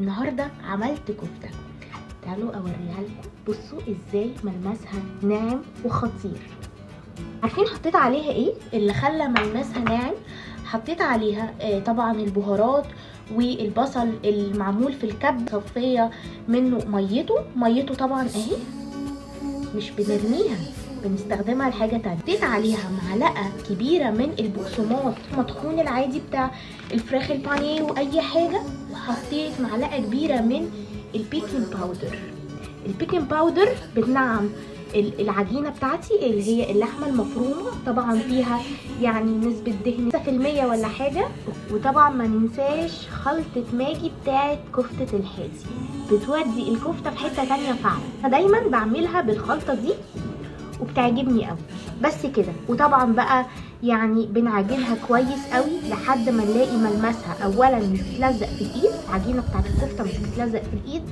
النهارده عملت كفته. تعالوا اوريها لكم. بصوا ازاي ملمسها ناعم وخطير. عارفين حطيت عليها ايه اللي خلى ملمسها ناعم؟ حطيت عليها طبعا البهارات والبصل المعمول في الكب، صفيه منه ميته طبعا اهي، مش بنرميها، بنستخدمها لحاجه تانية. حطيت عليها معلقه كبيره من البقسماط مطحون العادي بتاع الفراخ البانيه واي حاجه، وحطيت معلقه كبيره من البيكنج باودر. البيكنج باودر بتنعم العجينه بتاعتي اللي هي اللحمه المفرومه، طبعا فيها يعني نسبه دهن 6% ولا حاجه. وطبعا ما ننساش خلطه ماجي بتاعت كفته الحاتي، بتودي الكفته في حته تانية فعلا. فدايما بعملها بالخلطه دي وبتعجبني قوي. بس كده. وطبعا بقى يعني بنعجنها كويس قوي لحد ما نلاقي ملمسها اولا مش بتلزق في الايد، العجينه بتاعت الكفته مش بتلزق في الايد،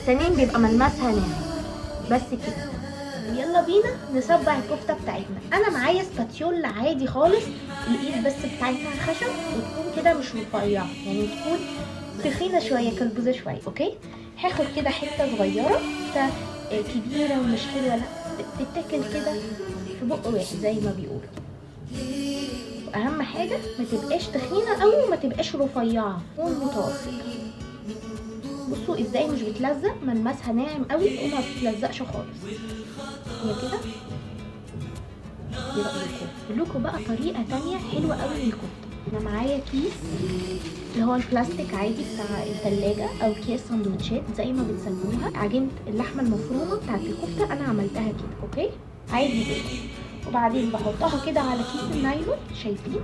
ثانيا بيبقى ملمسها ناعم. بس كده. يلا بينا نصبع الكفته بتاعتنا. انا معايا سباتيولا عادي خالص، الايد بس بتاعتها خشب وتكون كده مش رفيعه، يعني تكون تخينه شويه كلبوزه شويه. اوكي، هاخد كده حته صغيره كبيره ومش حلوه، لا تتاكل كده في بق واحد زي ما بيقولوا. واهم حاجه ما تبقاش تخينه قوي وما تبقاش رفيعه، تكون متوسطه. بصوا ازاي مش بتلزق، ملمسها ناعم قوي وما بتلزقش خالص. هي كده. ايه رايكم؟ اقول لكم بقى طريقه تانية حلوه قوي للكفته. انا معايا كيس اللي هو البلاستيك عادي بتاع الثلاجه او كيس سندوتشات زي ما بتسموها. عجينه اللحمه المفرومه بتاعت الكفته انا عملتها كده، اوكي عادي جدا. وبعدين بحطها كده على كيس النايلون، شايفين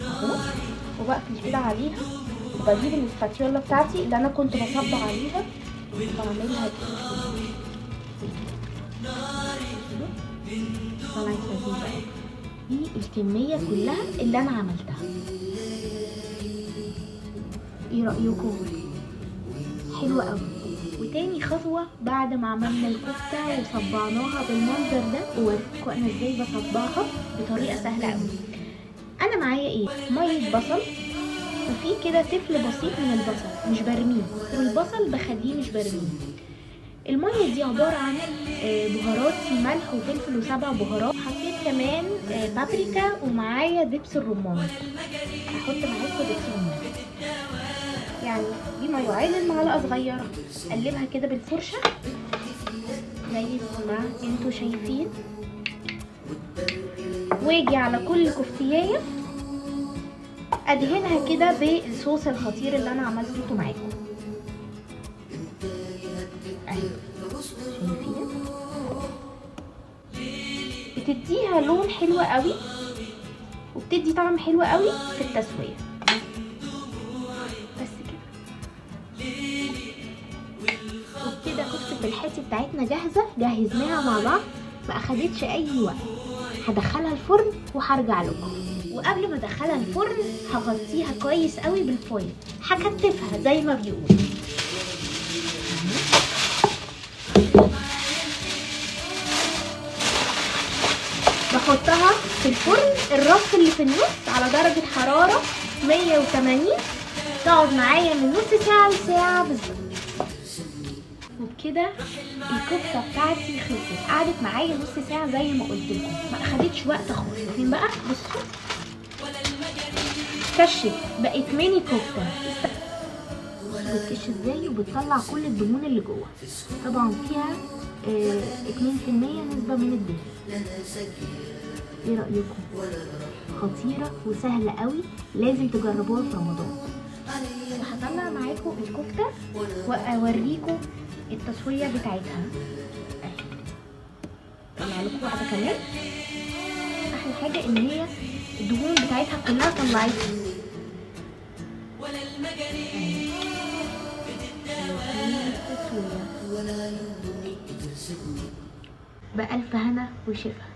اهو، وبقفل كده عليها، وبجيب الاسباتيولا بتاعتي اللي انا كنت بصب عليها وبعملها كده. طلعت لذيذه قوي. دي الكميه كلها اللي انا عملتها. ايه رايكم؟ حلوه قوي. وتاني خطوه بعد ما عملنا الكفته وصبعناها بالمنظر ده، ووريكم انا ازاي بصبعها بطريقه سهله قوي. انا معايا ايه؟ ميه بصل، وفي كده تفل بسيط من البصل مش برميه، والبصل بخليه مش برميه. الميه دي عباره عن بهارات، ملح وفلفل وسبع بهارات. حطيت كمان بابريكا، ومعايا دبس الرمان. هحط معاكم دبس الرمان يعني بما يعادل معلقه صغيره. اقلبها كده بالفرشه زي ما انتوا شايفين، واجي على كل كفتيايه ادهنها كده بالصوص الخطير اللي انا عملته معاكم. اهي شايفين؟ بتديها لون حلو قوي وبتدي طعم حلو قوي في التسويه. بس كده. وبكده كفته الحاتي بتاعتنا جاهزه، جهزناها مع بعض، ما اخدتش اي وقت. هدخلها الفرن وهرجع لكم. وقبل ما ادخلها الفرن هغطيها كويس قوي بالفويل، هكتفها زي ما بيقولوا. بحطها في الفرن الرف اللي في النص على درجة حرارة 180، تقعد معايا من نص ساعة لساعة بالظبط. وبكده الكفته بتاعتي خلصت، قعدت معايا نص ساعه زي ما قلت لكم، ما اخدتش وقت خالص. فين بقى؟ بصوا كشت، بقت ميني كفته. بتكش ازاي وبتطلع كل الدهون اللي جوه، طبعا فيها 2% نسبه من الدهن. ايه رايكم؟ خطيره وسهله قوي، لازم تجربوها في رمضان. وهطلع معاكم الكفته واوريكم التسويه بتاعتها. طلع لكم واحده كمان. احلى حاجه ان هي الدهون بتاعتها كلها طلعتها. بألف هنا وشفا.